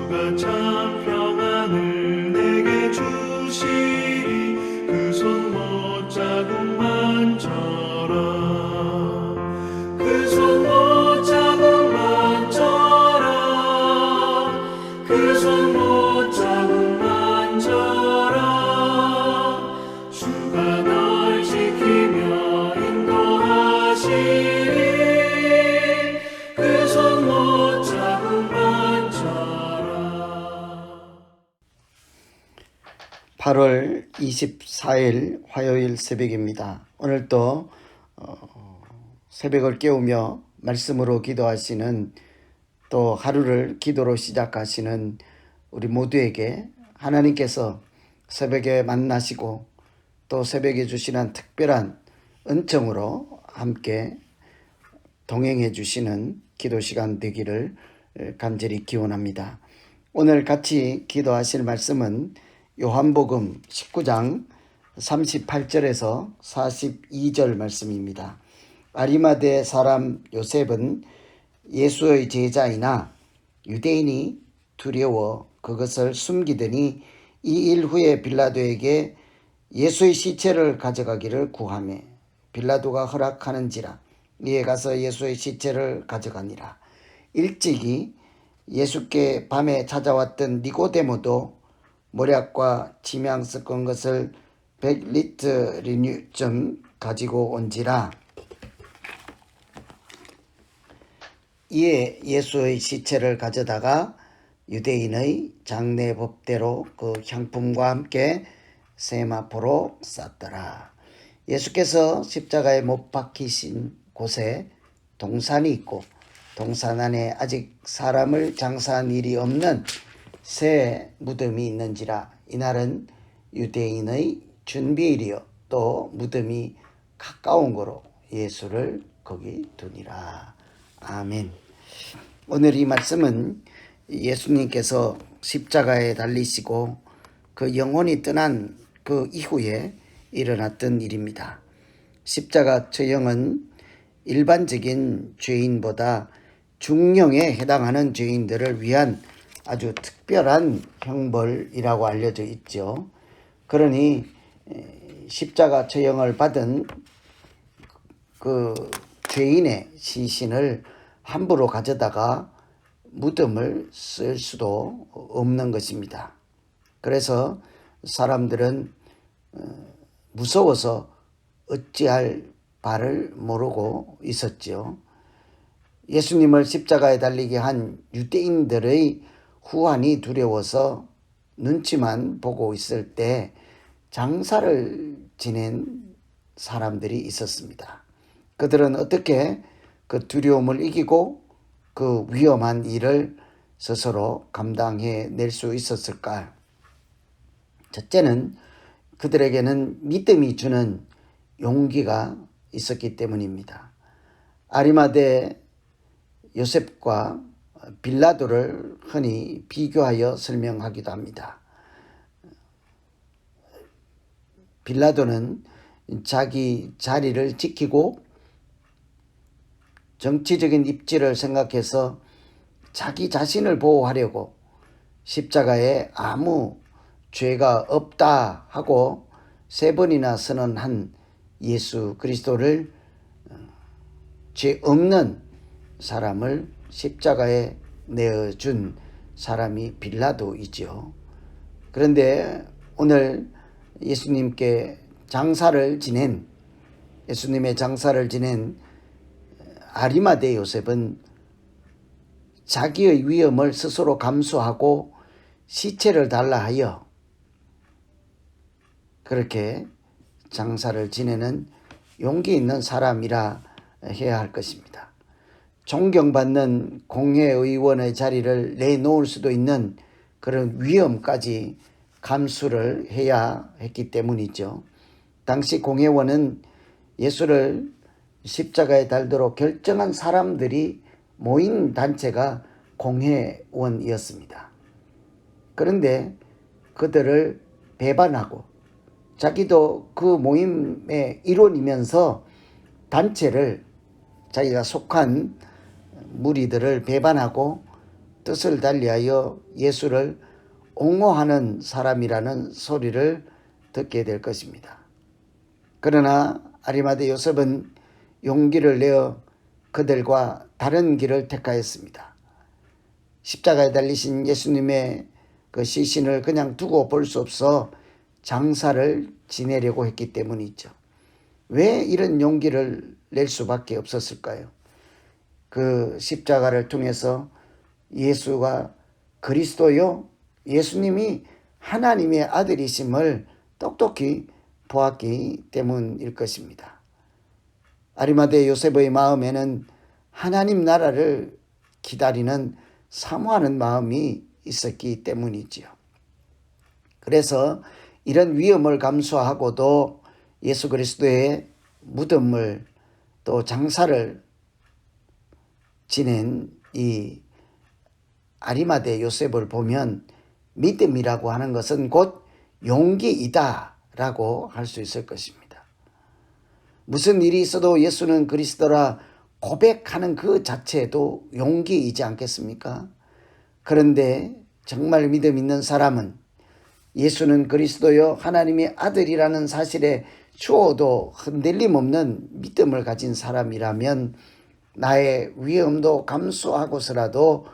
주가 참 평안을 내게 주시리. 그 손 못자국만 져라. 그 손 못자국만 져라. 그 손 못자국만 져라. 주가 널 지키며 인도하시리. 그 손 못자국만 져라. 8월 24일 화요일 새벽입니다. 오늘도 새벽을 깨우며 말씀으로 기도하시는, 또 하루를 기도로 시작하시는 우리 모두에게 하나님께서 새벽에 만나시고 또 새벽에 주시는 특별한 은총으로 함께 동행해 주시는 기도 시간 되기를 간절히 기원합니다. 오늘 같이 기도하실 말씀은 요한복음 19장 38절에서 42절 말씀입니다. 아리마대 사람 요셉은 예수의 제자이나 유대인이 두려워 그것을 숨기더니 이 일 후에 빌라도에게 예수의 시체를 가져가기를 구하매 빌라도가 허락하는지라. 이에 가서 예수의 시체를 가져가니라. 일찍이 예수께 밤에 찾아왔던 니고데모도 모략과 침향 섞은 것을 100리터리쯤 가지고 온지라. 이에 예수의 시체를 가져다가 유대인의 장례 법대로 그 향품과 함께 세마포로 쌌더라. 예수께서 십자가에 못 박히신 곳에 동산이 있고 동산 안에 아직 사람을 장사한 일이 없는 새 무덤이 있는지라. 이날은 유대인의 준비일이요 또 무덤이 가까운 거로 예수를 거기 두니라. 아멘. 오늘 이 말씀은 예수님께서 십자가에 달리시고 그 영혼이 떠난 그 이후에 일어났던 일입니다. 십자가 처형은 일반적인 죄인보다 중형에 해당하는 죄인들을 위한 아주 특별한 형벌이라고 알려져 있죠. 그러니 십자가 처형을 받은 그 죄인의 시신을 함부로 가져다가 무덤을 쓸 수도 없는 것입니다. 그래서 사람들은 무서워서 어찌할 바를 모르고 있었죠. 예수님을 십자가에 달리게 한 유대인들의 후환이 두려워서 눈치만 보고 있을 때 장사를 지낸 사람들이 있었습니다. 그들은 어떻게 그 두려움을 이기고 그 위험한 일을 스스로 감당해 낼 수 있었을까? 첫째는 그들에게는 믿음이 주는 용기가 있었기 때문입니다. 아리마대 요셉과 빌라도를 흔히 비교하여 설명하기도 합니다. 빌라도는 자기 자리를 지키고 정치적인 입지를 생각해서 자기 자신을 보호하려고 십자가에 아무 죄가 없다 하고 3번이나 선언한 예수 그리스도를 죄 없는 사람을 십자가에 내어준 사람이 빌라도이죠. 그런데 오늘 예수님의 장사를 지낸 아리마대 요셉은 자기의 위험을 스스로 감수하고 시체를 달라 하여 그렇게 장사를 지내는 용기 있는 사람이라 해야 할 것입니다. 존경받는 공회의원의 자리를 내놓을 수도 있는 그런 위험까지 감수를 해야 했기 때문이죠. 당시 공회원은 예수를 십자가에 달도록 결정한 사람들이 모인 단체가 공회원이었습니다. 그런데 그들을 배반하고 자기도 그 모임의 일원이면서 단체를, 자기가 속한 무리들을 배반하고 뜻을 달리하여 예수를 옹호하는 사람이라는 소리를 듣게 될 것입니다. 그러나 아리마대 요셉은 용기를 내어 그들과 다른 길을 택하였습니다. 십자가에 달리신 예수님의 그 시신을 그냥 두고 볼 수 없어 장사를 지내려고 했기 때문이죠. 왜 이런 용기를 낼 수밖에 없었을까요? 그 십자가를 통해서 예수가 그리스도요, 예수님이 하나님의 아들이심을 똑똑히 보았기 때문일 것입니다. 아리마대 요셉의 마음에는 하나님 나라를 기다리는 사모하는 마음이 있었기 때문이지요. 그래서 이런 위험을 감수하고도 예수 그리스도의 무덤을 또 장사를 지낸 이 아리마대 요셉을 보면 믿음이라고 하는 것은 곧 용기이다 라고 할 수 있을 것입니다. 무슨 일이 있어도 예수는 그리스도라 고백하는 그 자체도 용기이지 않겠습니까? 그런데 정말 믿음 있는 사람은 예수는 그리스도여 하나님의 아들이라는 사실에 추호도 흔들림 없는 믿음을 가진 사람이라면 나의 위험도 감수하고서라도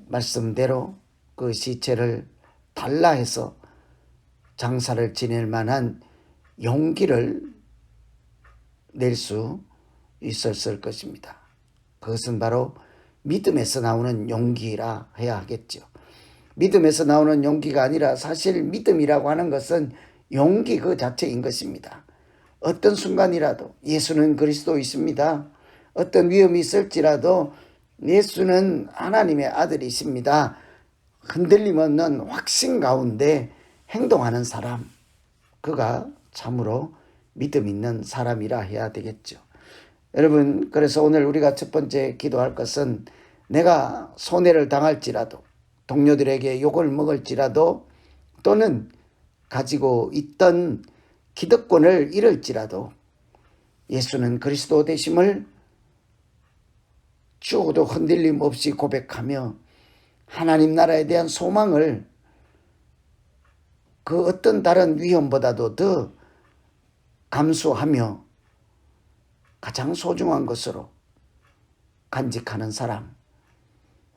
말씀대로 그 시체를 달라해서 장사를 지낼 만한 용기를 낼 수 있었을 것입니다. 그것은 바로 믿음에서 나오는 용기라 해야 하겠죠. 믿음에서 나오는 용기가 아니라 사실 믿음이라고 하는 것은 용기 그 자체인 것입니다. 어떤 순간이라도 예수는 그리스도이십니다. 어떤 위험이 있을지라도 예수는 하나님의 아들이십니다. 흔들림 없는 확신 가운데 행동하는 사람, 그가 참으로 믿음 있는 사람이라 해야 되겠죠. 여러분, 그래서 오늘 우리가 첫 번째 기도할 것은 내가 손해를 당할지라도 동료들에게 욕을 먹을지라도 또는 가지고 있던 기득권을 잃을지라도 예수는 그리스도 되심을 죽어도 흔들림 없이 고백하며 하나님 나라에 대한 소망을 그 어떤 다른 위험보다도 더 감수하며 가장 소중한 것으로 간직하는 사람,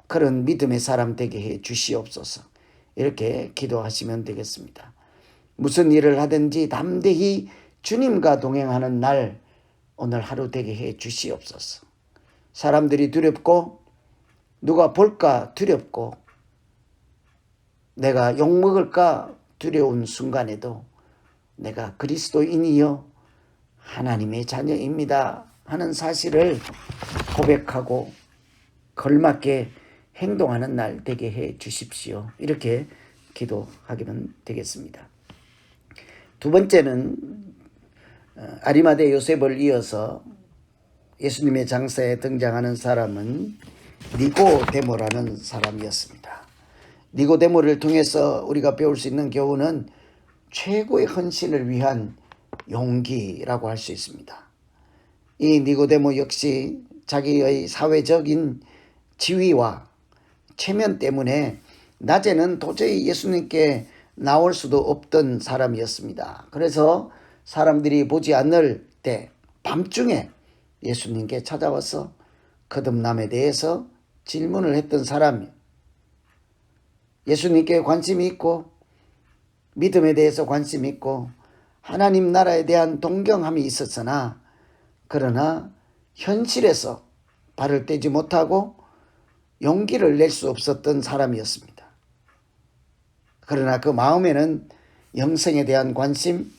그런 믿음의 사람 되게 해 주시옵소서. 이렇게 기도하시면 되겠습니다. 무슨 일을 하든지 담대히 주님과 동행하는 날 오늘 하루 되게 해 주시옵소서. 사람들이 두렵고 누가 볼까 두렵고 내가 욕먹을까 두려운 순간에도 내가 그리스도인이요 하나님의 자녀입니다 하는 사실을 고백하고 걸맞게 행동하는 날 되게 해 주십시오. 이렇게 기도하기면 되겠습니다. 두 번째는 아리마대 요셉을 이어서 예수님의 장사에 등장하는 사람은 니고데모라는 사람이었습니다. 니고데모를 통해서 우리가 배울 수 있는 교훈은 최고의 헌신을 위한 용기라고 할 수 있습니다. 이 니고데모 역시 자기의 사회적인 지위와 체면 때문에 낮에는 도저히 예수님께 나올 수도 없던 사람이었습니다. 그래서 사람들이 보지 않을 때 밤중에 예수님께 찾아와서 거듭남에 대해서 질문을 했던 사람이에요. 예수님께 관심이 있고 믿음에 대해서 관심이 있고 하나님 나라에 대한 동경함이 있었으나 그러나 현실에서 발을 떼지 못하고 용기를 낼 수 없었던 사람이었습니다. 그러나 그 마음에는 영생에 대한 관심,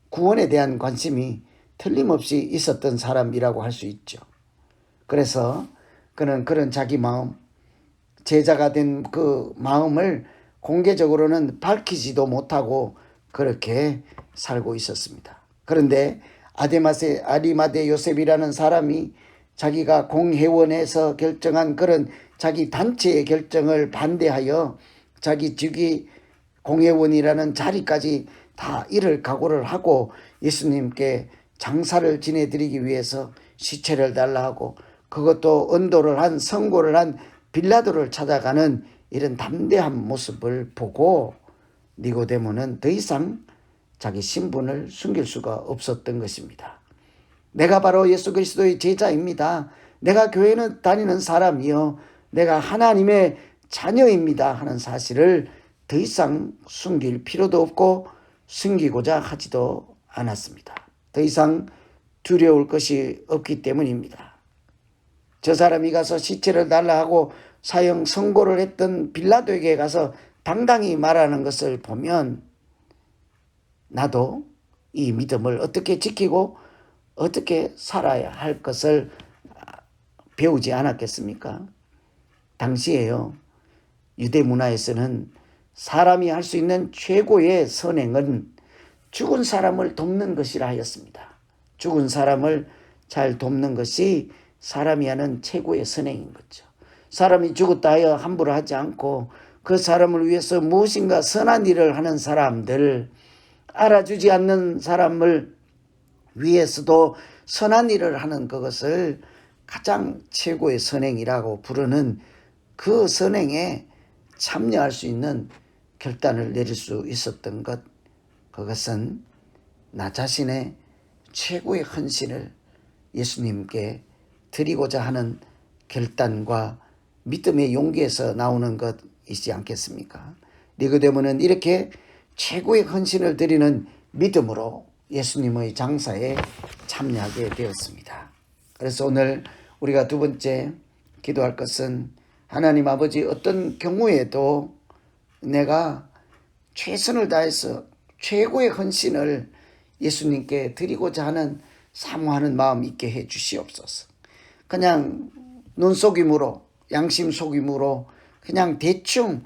구원에 대한 관심이 틀림없이 있었던 사람이라고 할 수 있죠. 그래서 그는 그런 자기 마음, 제자가 된 그 마음을 공개적으로는 밝히지도 못하고 그렇게 살고 있었습니다. 그런데 아리마대 요셉이라는 사람이 자기가 공회원에서 결정한 그런 자기 단체의 결정을 반대하여 자기 직위 공회원이라는 자리까지 다 잃을 각오를 하고 예수님께 장사를 지내드리기 위해서 시체를 달라 하고 그것도 언도를 한 선고를 한 빌라도를 찾아가는 이런 담대한 모습을 보고 니고데모는 더 이상 자기 신분을 숨길 수가 없었던 것입니다. 내가 바로 예수 그리스도의 제자입니다. 내가 교회는 다니는 사람이요, 내가 하나님의 자녀입니다 하는 사실을 더 이상 숨길 필요도 없고 숨기고자 하지도 않았습니다. 더 이상 두려울 것이 없기 때문입니다. 저 사람이 가서 시체를 달라 하고 사형 선고를 했던 빌라도에게 가서 당당히 말하는 것을 보면 나도 이 믿음을 어떻게 지키고 어떻게 살아야 할 것을 배우지 않았겠습니까? 당시에요, 유대 문화에서는 사람이 할 수 있는 최고의 선행은 죽은 사람을 돕는 것이라 하였습니다. 죽은 사람을 잘 돕는 것이 사람이 하는 최고의 선행인 거죠. 사람이 죽었다 하여 함부로 하지 않고 그 사람을 위해서 무엇인가 선한 일을 하는 사람들, 알아주지 않는 사람을 위해서도 선한 일을 하는 그것을 가장 최고의 선행이라고 부르는 그 선행에 참여할 수 있는 결단을 내릴 수 있었던 것, 그것은 나 자신의 최고의 헌신을 예수님께 드리고자 하는 결단과 믿음의 용기에서 나오는 것이지 않겠습니까? 니고데모는 이렇게 최고의 헌신을 드리는 믿음으로 예수님의 장사에 참여하게 되었습니다. 그래서 오늘 우리가 두 번째 기도할 것은, 하나님 아버지, 어떤 경우에도 내가 최선을 다해서 최고의 헌신을 예수님께 드리고자 하는 사모하는 마음 있게 해 주시옵소서. 그냥 눈속임으로, 양심 속임으로 그냥 대충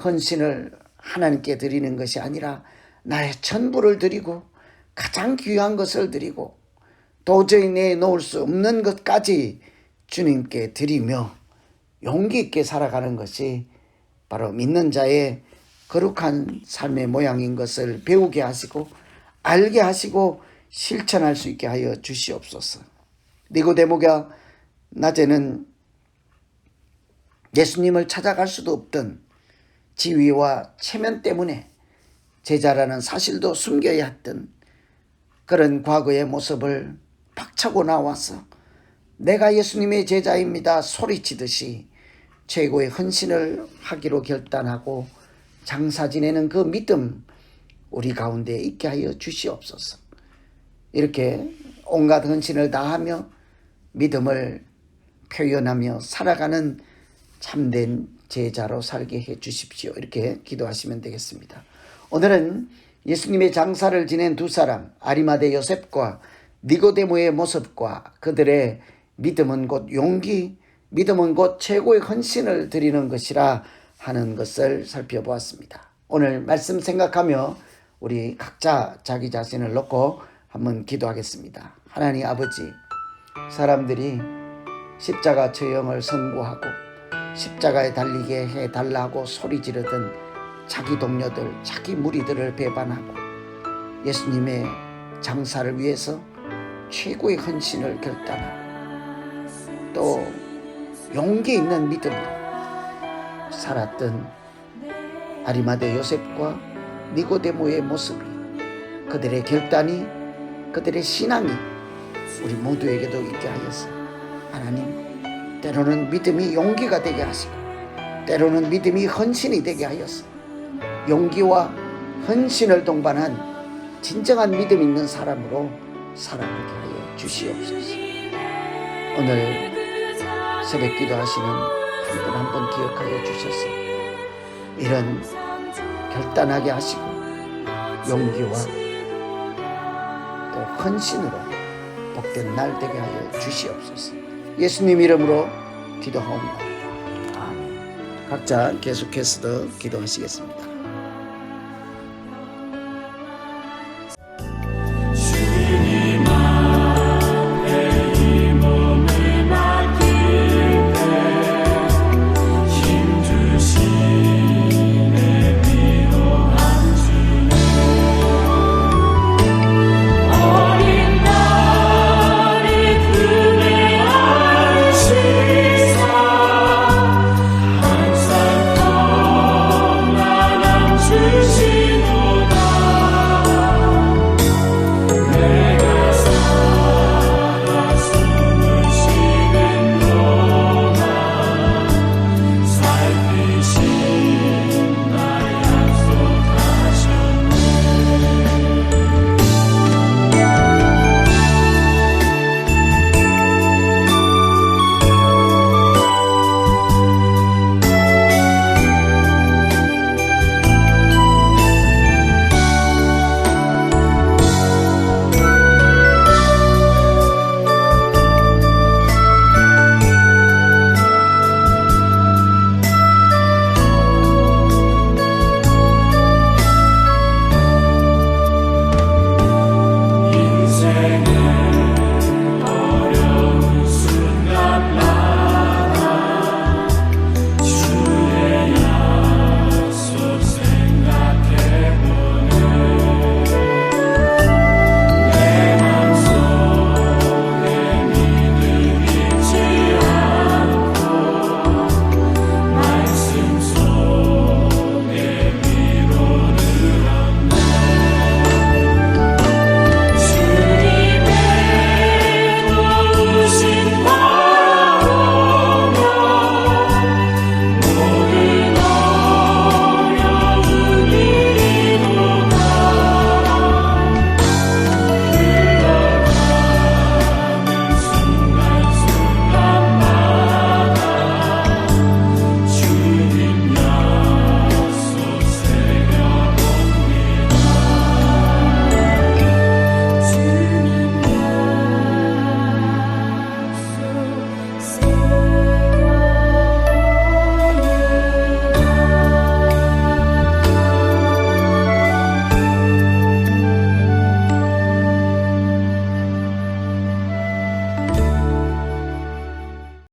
헌신을 하나님께 드리는 것이 아니라 나의 전부를 드리고 가장 귀한 것을 드리고 도저히 내놓을 수 없는 것까지 주님께 드리며 용기 있게 살아가는 것이 바로 믿는 자의 거룩한 삶의 모양인 것을 배우게 하시고 알게 하시고 실천할 수 있게 하여 주시옵소서. 니고데모가 낮에는 예수님을 찾아갈 수도 없던 지위와 체면 때문에 제자라는 사실도 숨겨야 했던 그런 과거의 모습을 박차고 나와서 내가 예수님의 제자입니다 소리치듯이 최고의 헌신을 하기로 결단하고 장사 지내는 그 믿음 우리 가운데 있게 하여 주시옵소서. 이렇게 온갖 헌신을 다하며 믿음을 표현하며 살아가는 참된 제자로 살게 해 주십시오. 이렇게 기도하시면 되겠습니다. 오늘은 예수님의 장사를 지낸 두 사람, 아리마대 요셉과 니고데모의 모습과 그들의 믿음은 곧 용기, 믿음은 곧 최고의 헌신을 드리는 것이라 하는 것을 살펴보았습니다. 오늘 말씀 생각하며 우리 각자 자기 자신을 놓고 한번 기도하겠습니다. 하나님 아버지, 사람들이 십자가 처형을 선고하고 십자가에 달리게 해달라고 소리 지르던 자기 동료들, 자기 무리들을 배반하고 예수님의 장사를 위해서 최고의 헌신을 결단하고 또 용기 있는 믿음으로 살았던 아리마대 요셉과 니고데모의 모습이, 그들의 결단이, 그들의 신앙이 우리 모두에게도 있게 하여서 하나님, 때로는 믿음이 용기가 되게 하시고 때로는 믿음이 헌신이 되게 하여서 용기와 헌신을 동반한 진정한 믿음 있는 사람으로 살아가게 하여 주시옵소서. 오늘 새벽 기도하시는 한 분 한 분 기억하여 주셔서 이런 결단하게 하시고 용기와 또 헌신으로 복된 날 되게 하여 주시옵소서. 예수님 이름으로 기도하옵나이다. 아멘. 각자 계속해서 더 기도하시겠습니다.